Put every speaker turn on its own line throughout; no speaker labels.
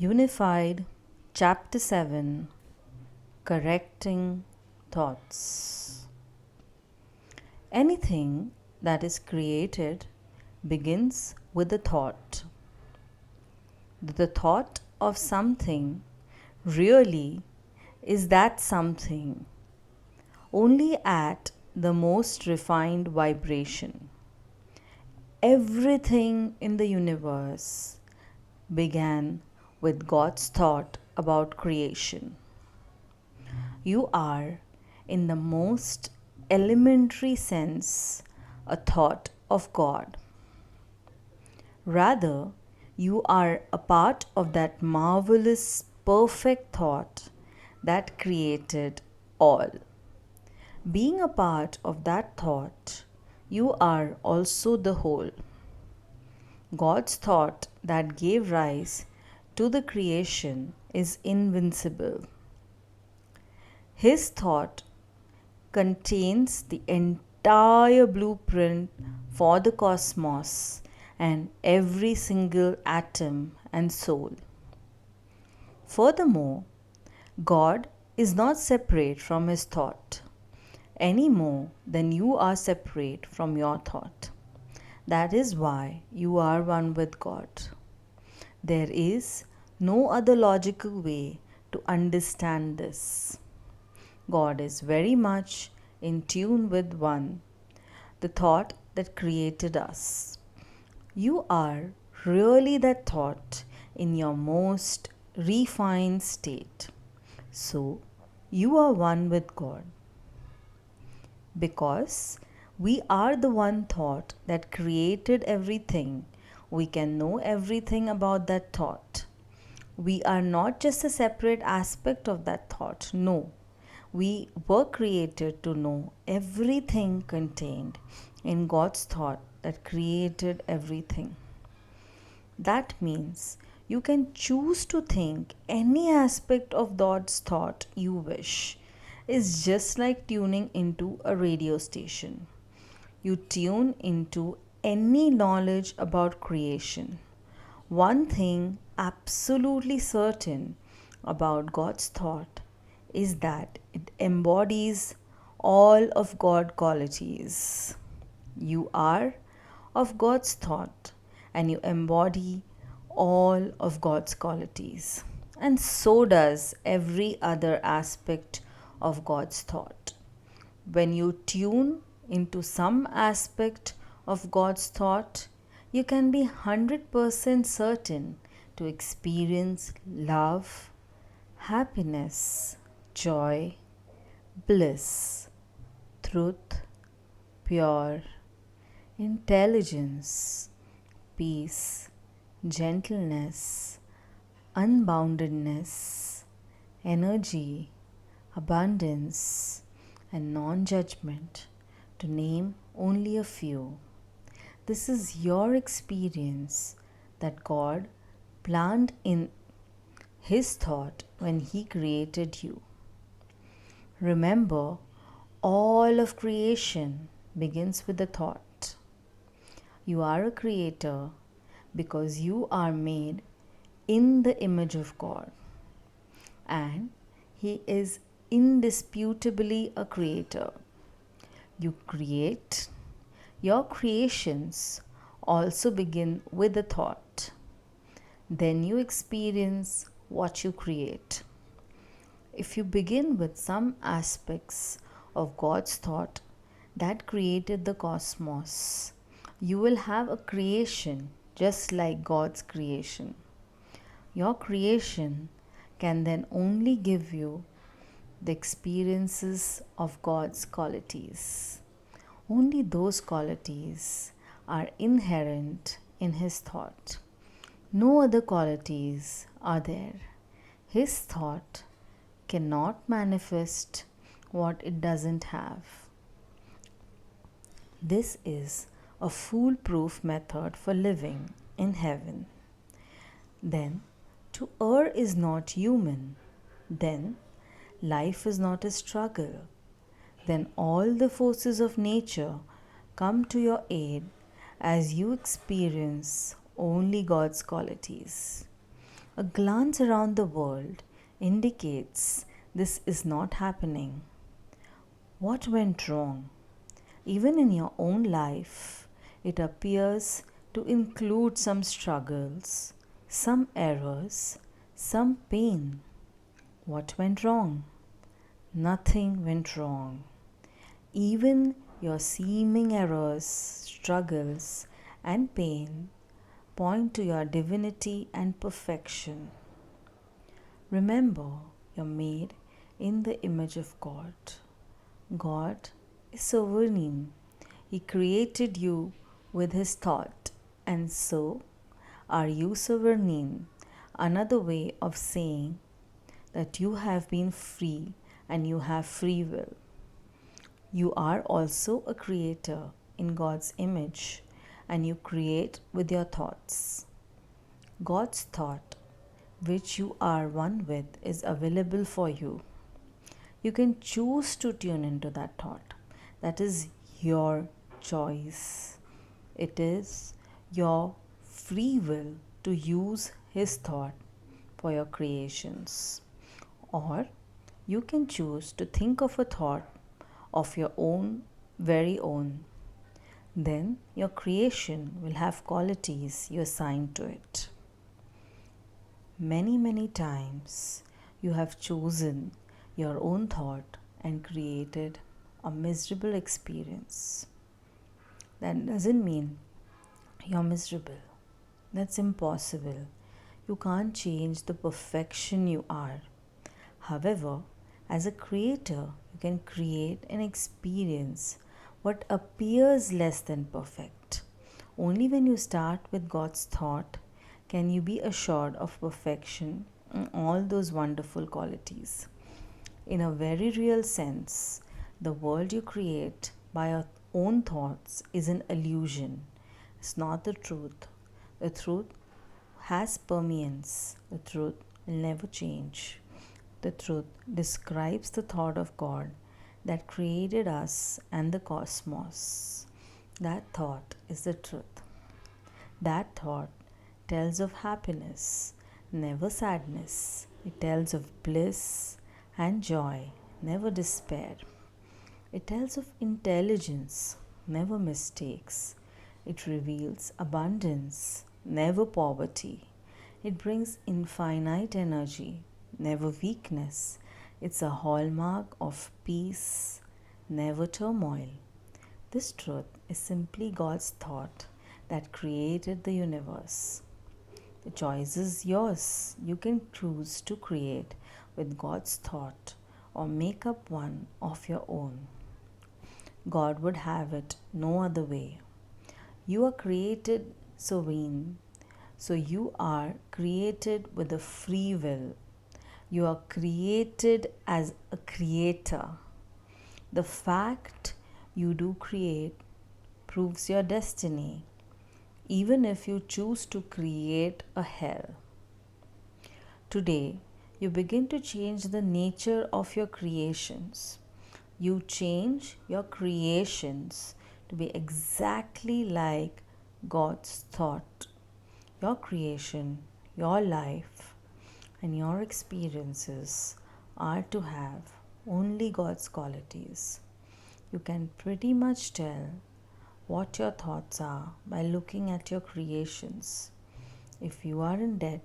Unified, Chapter 7, Correcting Thoughts. Anything that is created begins with a thought. The thought of something really is that something, only at the most refined vibration. Everything in the universe began with God's thought about creation. You are, in the most elementary sense, a thought of God. Rather, you are a part of that marvelous, perfect thought that created all. Being a part of that thought, you are also the whole. God's thought that gave rise to the creation is invincible. His thought contains the entire blueprint for the cosmos and every single atom and soul. Furthermore, God is not separate from his thought any more than you are separate from your thought. That is why you are one with God. There is no other logical way to understand this. God is very much in tune with one, the thought that created us. You are really that thought in your most refined state. So, you are one with God. Because we are the one thought that created everything, we can know everything about that thought. We are not just a separate aspect of that thought. No, we were created to know everything contained in God's thought that created everything. That means you can choose to think any aspect of God's thought you wish. It's just like tuning into a radio station. You tune into any knowledge about creation. One thing absolutely certain about God's thought is that it embodies all of God's qualities. You are of God's thought and you embody all of God's qualities. And so does every other aspect of God's thought. When you tune into some aspect of God's thought, you can be 100% certain to experience love, happiness, joy, bliss, truth, pure, intelligence, peace, gentleness, unboundedness, energy, abundance, and non judgment, to name only a few. This is your experience that God planned in His thought when He created you. Remember, all of creation begins with a thought. You are a creator because you are made in the image of God, and He is indisputably a creator. You create. Your creations also begin with a thought. Then you experience what you create. If you begin with some aspects of God's thought that created the cosmos, you will have a creation just like God's creation. Your creation can then only give you the experiences of God's qualities. Only those qualities are inherent in His thought. No other qualities are there. His thought cannot manifest what it doesn't have. This is a foolproof method for living in heaven. Then, to err is not human. Then, life is not a struggle. Then all the forces of nature come to your aid as you experience only God's qualities. A glance around the world indicates this is not happening. What went wrong? Even in your own life, it appears to include some struggles, some errors, some pain. What went wrong? Nothing went wrong. Even your seeming errors, struggles, and pain point to your divinity and perfection. Remember, you're made in the image of God. God is sovereign. He created you with His thought, and so are you sovereign. Another way of saying that you have been free and you have free will. You are also a creator in God's image, and you create with your thoughts. God's thought, which you are one with, is available for you. You can choose to tune into that thought. That is your choice. It is your free will to use His thought for your creations. Or you can choose to think of a thought of your own, very own. Then your creation will have qualities you assign to it. Many times you have chosen your own thought and created a miserable experience. That doesn't mean you're miserable. That's impossible. You can't change the perfection you are. However, as a creator, you can create and experience what appears less than perfect. Only when you start with God's thought can you be assured of perfection and all those wonderful qualities. In a very real sense, the world you create by your own thoughts is an illusion. It's not the truth. The truth has permanence. The truth will never change. The truth describes the thought of God that created us and the cosmos. That thought is the truth. That thought tells of happiness, never sadness. It tells of bliss and joy, never despair. It tells of intelligence, never mistakes. It reveals abundance, never poverty. It brings infinite energy, never weakness. It's a hallmark of peace, never turmoil. This truth is simply God's thought that created the universe. The choice is yours. You can choose to create with God's thought or make up one of your own. God would have it no other way. You are created sovereign, so you are created with a free will. You are created as a creator. The fact you do create proves your destiny, even if you choose to create a hell. Today, you begin to change the nature of your creations. You change your creations to be exactly like God's thought. Your creation, your life, and your experiences are to have only God's qualities. You can pretty much tell what your thoughts are by looking at your creations. If you are in debt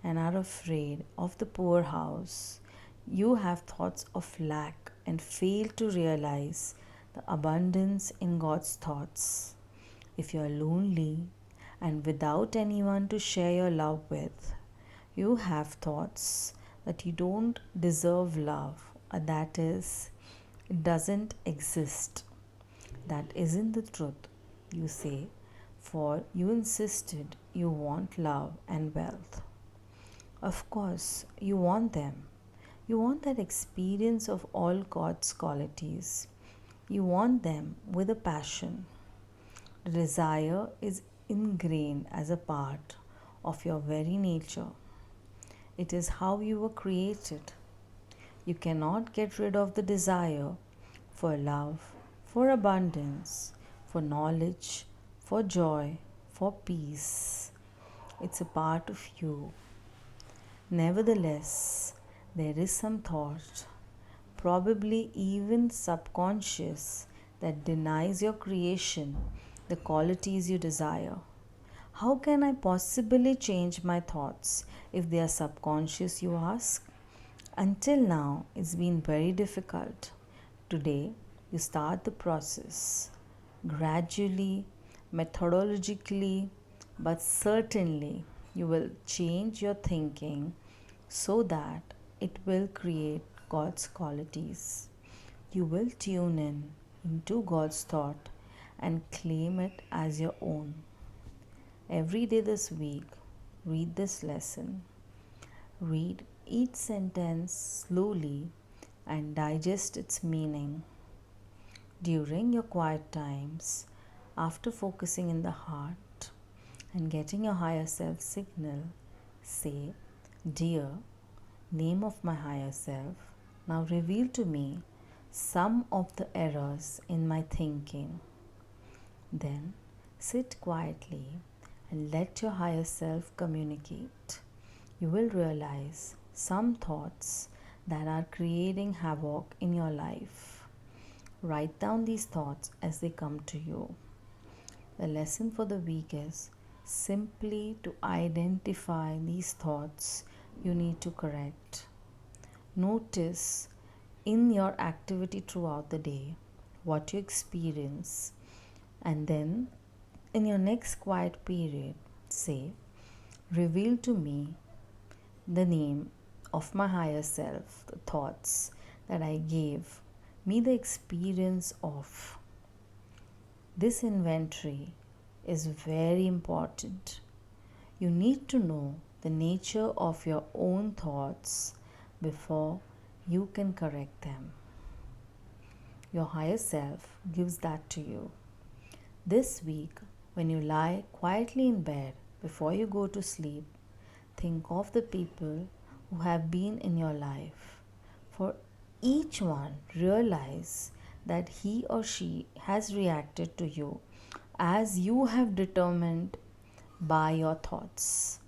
and are afraid of the poorhouse, you have thoughts of lack and fail to realize the abundance in God's thoughts. If you are lonely and without anyone to share your love with, you have thoughts that you don't deserve love, or that is, it doesn't exist. That isn't the truth, you say, for you insisted you want love and wealth. Of course, you want them. You want that experience of all God's qualities. You want them with a passion. The desire is ingrained as a part of your very nature. It is how you were created. You cannot get rid of the desire for love, for abundance, for knowledge, for joy, for peace. It's a part of you. Nevertheless, there is some thought, probably even subconscious, that denies your creation the qualities you desire. How can I possibly change my thoughts if they are subconscious, you ask? Until now, it's been very difficult. Today, you start the process gradually, methodologically, but certainly you will change your thinking so that it will create God's qualities. You will tune in into God's thought and claim it as your own. Every day this week, read this lesson. Read each sentence slowly and digest its meaning. During your quiet times, after focusing in the heart and getting your higher self signal, say, "Dear, name of my higher self, now reveal to me some of the errors in my thinking." Then sit quietly and let your higher self communicate. You will realize some thoughts that are creating havoc in your life. Write down these thoughts as they come to you. The lesson for the week is simply to identify these thoughts you need to correct. Notice in your activity throughout the day what you experience, and then in your next quiet period, say, "Reveal to me the name of my higher self, the thoughts that I gave me the experience of." This inventory is very important. You need to know the nature of your own thoughts before you can correct them. Your higher self gives that to you. This week, when you lie quietly in bed before you go to sleep, think of the people who have been in your life. For each one, realize that he or she has reacted to you as you have determined by your thoughts.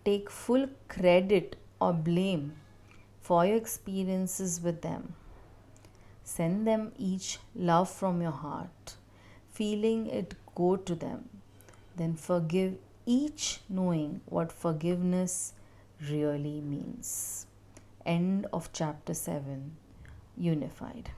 Take full credit or blame for your experiences with them. Send them each love from your heart, feeling it go to them. Then forgive each, knowing what forgiveness really means. End of chapter 7. Unified.